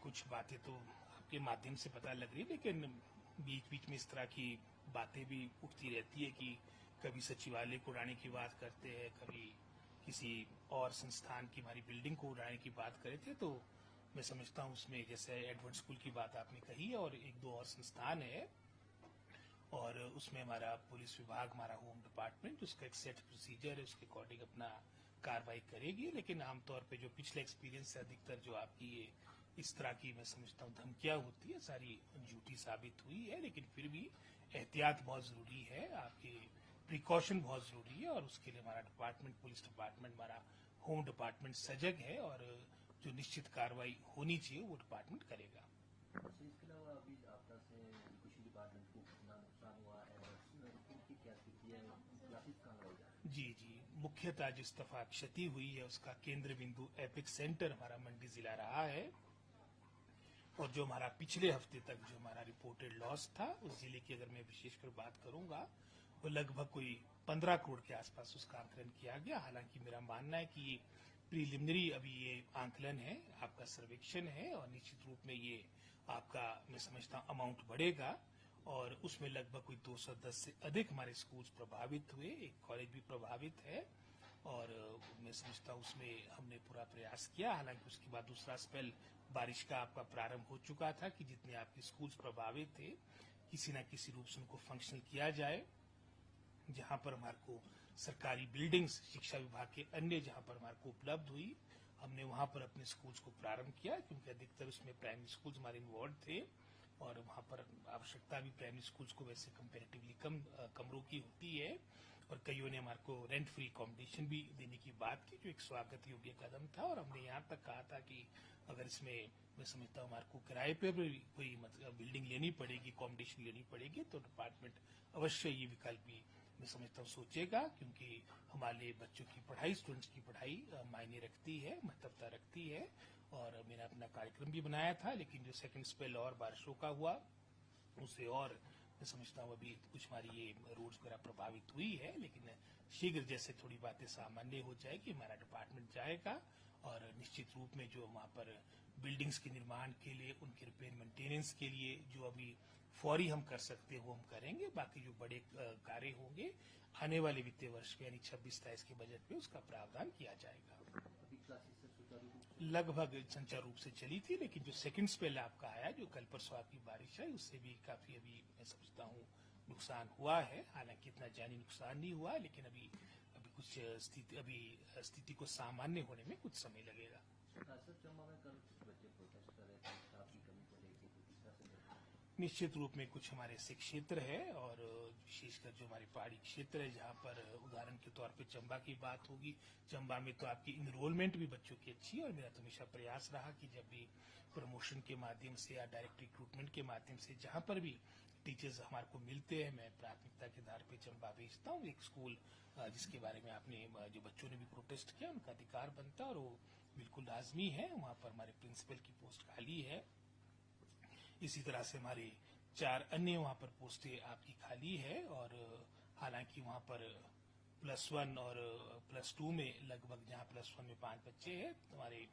कुछ बातें तो आपके माध्यम से पता लग रही है, लेकिन बीच बीच में इस तरह की बातें भी उठती रहती है कि कभी सचिवालय को उड़ाने की बात करते हैं, कभी किसी और संस्थान की हमारी बिल्डिंग को उड़ाने की बात करे थे। तो मैं समझता हूँ उसमें जैसे एडवर्ड स्कूल की बात आपने कही है और एक दो और संस्थान है, और उसमें हमारा पुलिस विभाग, हमारा होम डिपार्टमेंट, उसका एक सेट प्रोसीजर है, उसके अकॉर्डिंग अपना कार्रवाई करेगी। लेकिन आमतौर पे जो पिछले एक्सपीरियंस से अधिकतर जो आपकी ये इस तरह की मैं समझता हूँ धमकियां होती है, सारी झूठी साबित हुई है। लेकिन फिर भी एहतियात बहुत जरूरी है, आपके प्रिकॉशन बहुत जरूरी है, और उसके लिए हमारा डिपार्टमेंट, पुलिस डिपार्टमेंट, हमारा होम डिपार्टमेंट सजग है, और जो निश्चित कार्रवाई होनी चाहिए वो डिपार्टमेंट करेगा। अच्छा, इसके अलावा अभी आपदा से कृषि डिपार्टमेंट को कितना नुकसान हुआ है और उनकी क्या स्थिति है, क्लासेस कहाँ लगाई जा रही है? जी, मुख्यतः जिस दफा क्षति हुई है उसका केंद्र बिंदु एपिक सेंटर हमारा मंडी जिला रहा है, और जो हमारा पिछले हफ्ते तक जो हमारा रिपोर्टेड लॉस था उस जिले की अगर मैं विशेषकर बात करूंगा, वो लगभग कोई 15 करोड़ के आसपास उसका आंकलन किया गया। हालांकि मेरा मानना है कि ये प्रीलिमिनरी अभी ये आंकलन है, आपका सर्वेक्षण है, और निश्चित रूप में ये आपका मैं समझता हूं अमाउंट बढ़ेगा, और उसमें लगभग कोई 210 से अधिक हमारे स्कूल्स प्रभावित हुए, एक कॉलेज भी प्रभावित है, और मैं समझता हूँ उसमें हमने पूरा प्रयास किया। हालांकि उसके बाद दूसरा स्पेल बारिश का आपका प्रारंभ हो चुका था कि जितने आपके स्कूल्स प्रभावित थे किसी न किसी रूप से उनको फंक्शनल किया जाए। जहां पर हमारे को सरकारी बिल्डिंग्स, शिक्षा विभाग के अन्य जहां पर हमारे को उपलब्ध हुई, हमने वहां पर अपने स्कूल्स को प्रारंभ किया, क्योंकि अधिकतर उसमें प्राइमरी स्कूल्स हमारे इन्वॉल्व थे, और वहां पर आवश्यकता भी प्राइमरी स्कूल्स को वैसे कंपेरेटिवली कम कमरों की होती है, और कईयों ने हमारे को रेंट फ्री अकोमोडेशन भी देने की बात की, जो एक स्वागत योग्य कदम था। और हमने यहाँ तक कहा था कि अगर इसमें मैं समझता हूँ हमारे को किराए पे भी कोई मतलब बिल्डिंग लेनी पड़ेगी, अकोमोडेशन लेनी पड़ेगी, तो डिपार्टमेंट अवश्य ये विकल्प भी मैं समझता हूँ सोचेगा, क्योंकि हमारे लिए बच्चों की पढ़ाई, स्टूडेंट्स की पढ़ाई मायने रखती है, महत्वता रखती है। और मैंने अपना कार्यक्रम भी बनाया था, लेकिन जो सेकंड स्पेल और बारिशों का हुआ उससे और मैं समझता हूँ अभी कुछ हमारी ये रोड्स वगैरह प्रभावित हुई है, लेकिन शीघ्र जैसे थोड़ी बातें सामान्य हो जाएगी हमारा डिपार्टमेंट जाएगा, और निश्चित रूप में जो वहाँ पर बिल्डिंग्स के निर्माण के लिए, उनके रिपेयर मेंटेनेंस के लिए जो अभी फौरी हम कर सकते हैं वो हम करेंगे। बाकी जो बड़े कार्य होंगे आने वाले वित्तीय वर्ष में यानी 26-27 के बजट में उसका प्रावधान किया जाएगा। अभी क्लासेस से सुचारू रूप से लगभग संचार रूप से चली थी, लेकिन जो सेकंड स्पेल आपका आया, जो कल परसों आपकी बारिश है, उससे भी काफी अभी मैं समझता हूँ नुकसान हुआ है। हालांकि इतना जानी नुकसान नहीं हुआ, लेकिन अभी कुछ स्थिति को सामान्य होने में कुछ समय लगेगा। सर, चंबा में कल कुछ बच्चे प्रोटेस्ट कर रहे थे स्टाफ की कमी को लेकर, तो किस तरह से देखते हैं? निश्चित रूप में कुछ हमारे ऐसे क्षेत्र है, और विशेषकर जो हमारे पहाड़ी क्षेत्र है, जहाँ पर उदाहरण के तौर पे चंबा की बात होगी, चंबा में तो आपकी इनरोलमेंट भी बच्चों की अच्छी है, और मेरा तो हमेशा प्रयास रहा कि जब भी प्रमोशन के माध्यम से या डायरेक्ट रिक्रूटमेंट के माध्यम से जहाँ पर भी टीचर्स हमारे को मिलते हैं, मैं प्राथमिकता के आधार पर चंबा भेजता हूँ। एक स्कूल जिसके बारे में आपने जो बच्चों ने भी प्रोटेस्ट किया, उनका अधिकार बनता है और वो बिल्कुल लाजमी है, वहाँ पर हमारे प्रिंसिपल की पोस्ट खाली है। इसी तरह से हमारे 4 अन्य वहां पर पोस्टें आपकी खाली है, और हालांकि वहां पर +1 और +2 में लगभग, जहां +1 में 5 बच्चे हैं, हमारे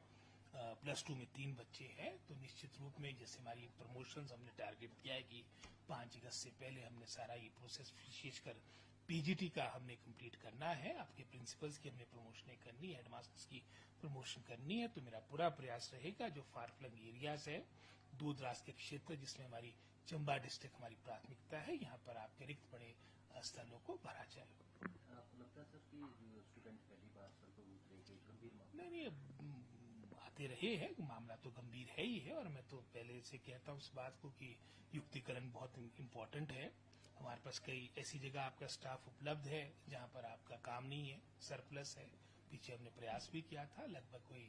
+2 में 3 बच्चे हैं। तो निश्चित रूप में जैसे हमारी प्रमोशंस हमने टारगेट किया है कि 5 अगस्त से पहले हमने सारा ये प्रोसेस, विशेषकर पीजीटी का हमने कंप्लीट करना है, आपके प्रिंसिपल्स की हमने प्रमोशन करनी है, हेडमास्टर्स की प्रमोशन करनी है। तो मेरा पूरा प्रयास रहेगा जो फार फ्लंग एरियाज है, दूर दराज के क्षेत्र जिसमें हमारी चंबा डिस्ट्रिक्ट हमारी प्राथमिकता है, यहाँ पर आपके रिक्त पड़े स्थलों को भरा जाए। आपको लगता है सर कि जो स्टूडेंट पहली बार सर को उतरे कोई गंभीर मामला? नहीं, आते रहे हैं, मामला तो गंभीर है ही है, और मैं तो पहले से कहता हूँ इस बात को कि युक्तिकरण बहुत इम्पोर्टेंट है। हमारे पास कई ऐसी जगह आपका स्टाफ उपलब्ध है जहां पर आपका काम नहीं है, सरप्लस है। पीछे हमने प्रयास भी किया था, लगभग कोई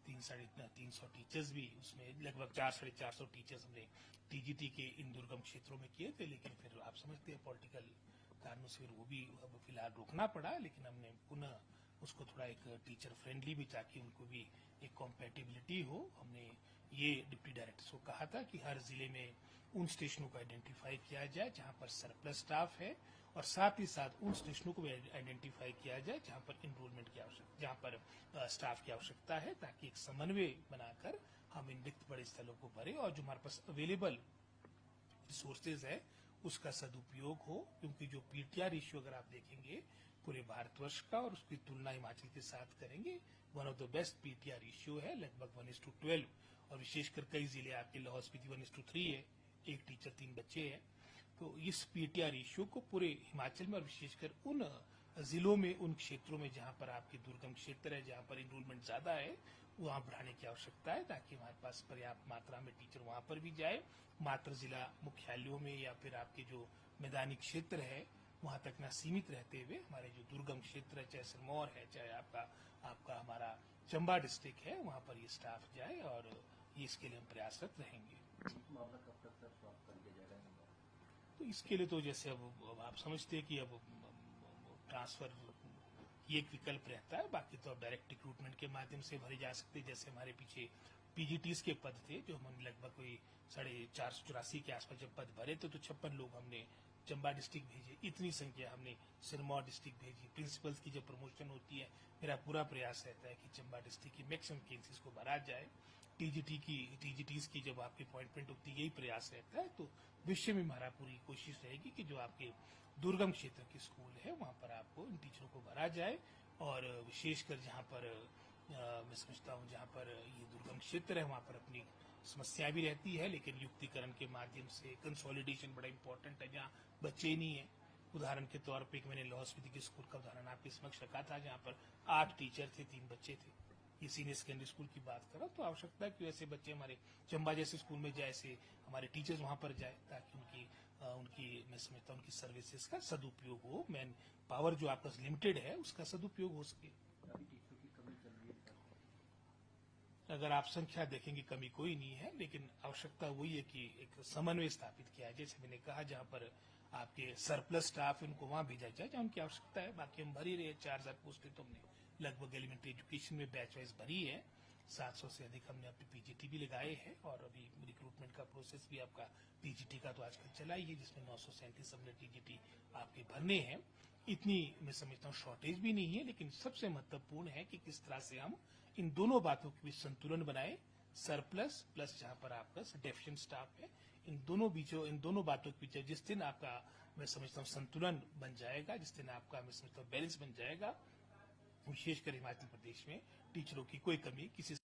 300-350 टीचर्स भी, उसमें लगभग 400-450 टीचर्स हमने टीजीटी के इन दुर्गम क्षेत्रों में किए थे, लेकिन फिर आप समझते हैं पॉलिटिकल कारणों से फिर वो भी अब फिलहाल रोकना पड़ा। लेकिन हमने पुनः उसको थोड़ा एक टीचर फ्रेंडली भी, ताकि उनको भी एक कॉम्पेटिबिलिटी हो। हमने ये डिप्टी डायरेक्टर्स को कहा था कि हर जिले में उन स्टेशनों को आइडेंटिफाई किया जाए जहां पर सरप्लस स्टाफ है, और साथ ही साथ उन स्टेशनों को भी आइडेंटिफाई किया जाए जहां पर इनरोलमेंट की आवश्यकता, जहां पर स्टाफ की आवश्यकता है, ताकि एक समन्वय बनाकर हम इन रिक्त बड़े स्थलों को भरे और जो हमारे पास अवेलेबल रिसोर्सेज है उसका सदुपयोग हो, क्योंकि जो पीटीआर रेशियो अगर आप देखेंगे पूरे भारतवर्ष का और उसकी तुलना हिमाचल के साथ करेंगे, one of the best PTR ratio है, लगभग 1:12। और विशेषकर कई जिले आपके लाहौल स्पीति 1:3 है, एक टीचर 3 बच्चे हैं। तो इस पीटीआर रेशियो को पूरे हिमाचल में और विशेषकर उन जिलों में, उन क्षेत्रों में जहां पर आपके दुर्गम क्षेत्र है, जहां पर इनरोलमेंट ज्यादा है, वहां बढ़ाने की आवश्यकता है, ताकि हमारे पास पर्याप्त मात्रा में टीचर वहां पर भी जाए। मात्र जिला मुख्यालयों में या फिर आपके जो मैदानी क्षेत्र है वहां तक न सीमित रहते हुए हमारे जो दुर्गम क्षेत्र है, चाहे सिरमौर है, चाहे आपका हमारा चंबा डिस्ट्रिक्ट है, वहां पर ये स्टाफ जाए और ये इसके लिए हम प्रयासरत रहेंगे। मामला कब तक सर सॉल्व कर लिया जाएगा? तो इसके लिए तो जैसे अब आप समझते हैं कि अब ट्रांसफर ये एक विकल्प रहता है, बाकी तो अब डायरेक्ट रिक्रूटमेंट के माध्यम से भरे जा सकते हैं। जैसे हमारे पीछे पीजीटीज के पद थे, जो हमने लगभग कोई 484 के आसपास जब पद भरे थे, तो 56 लोग हमने चंबा डिस्ट्रिक्ट भेजे, इतनी संख्या हमने सिरमौर डिस्ट्रिक्ट भेजी। प्रिंसिपल्स की जब प्रमोशन होती है, मेरा पूरा प्रयास रहता है कि चंबा डिस्ट्रिक्ट की मैक्सिमम केसेस को भरा जाए। टीजीटीज की जब आपकी अपॉइंटमेंट होती है, यही प्रयास रहता है। तो विषय में हमारा पूरी कोशिश रहेगी कि जो आपके दुर्गम क्षेत्र के स्कूल है वहां पर आपको इन टीचरों को भरा जाए, और विशेषकर जहां पर मैं समझता हूं जहां पर ये दुर्गम क्षेत्र है वहां पर अपनी समस्या भी रहती है, लेकिन युक्तिकरण के माध्यम से कंसोलिडेशन बड़ा इंपॉर्टेंट है। जहाँ बच्चे ही नहीं है, उदाहरण के तौर पे मैंने लाहौल स्पीति के स्कूल का उदाहरण आपके समक्ष रखा था, जहाँ पर 8 टीचर थे, 3 बच्चे थे। ये सीनियर सेकेंडरी स्कूल की बात करो, तो आवश्यकता है कि ऐसे बच्चे हमारे चंबा जैसे स्कूल में जाए, ऐसे हमारे टीचर्स वहां पर जाए, ताकि उनकी मैं समझता हूँ उनकी सर्विसेज का सदुपयोग हो। मैन पावर जो आपका लिमिटेड है उसका सदुपयोग हो सके। अभी टीचरों की कमी चल रही है सर? अगर आप संख्या देखेंगे कमी कोई नहीं है, लेकिन आवश्यकता वही है कि एक समन्वय स्थापित किया है। जैसे मैंने कहा, जहां पर आपके सरप्लस स्टाफ उनको वहां भेजा जाए जहां उनकी आवश्यकता है। बाकी हम भरी रहे 4000 पोस्टें तो हमने लगभग एलिमेंट्री एजुकेशन में बैच वाइज भरी है। 700 से अधिक हमने अपने पीजीटी भी लगाए हैं, और अभी रिक्रूटमेंट का प्रोसेस भी आपका पीजीटी का तो आजकल चला ही है, जिसमें 937 हमने टीजीटी आपके भरने हैं। इतनी मैं समझता हूँ शॉर्टेज भी नहीं है, लेकिन सबसे महत्वपूर्ण है कि किस तरह से हम इन दोनों बातों के बीच संतुलन बनाए, सरप्लस प्लस जहां पर आपका डेफिशिएंट स्टाफ है, इन दोनों बातों के बीच जिस दिन आपका मैं समझता हूँ संतुलन बन जाएगा, जिस दिन आपका मैं समझता हूँ बैलेंस बन जाएगा, विशेषकर हिमाचल प्रदेश में टीचरों की कोई कमी किसी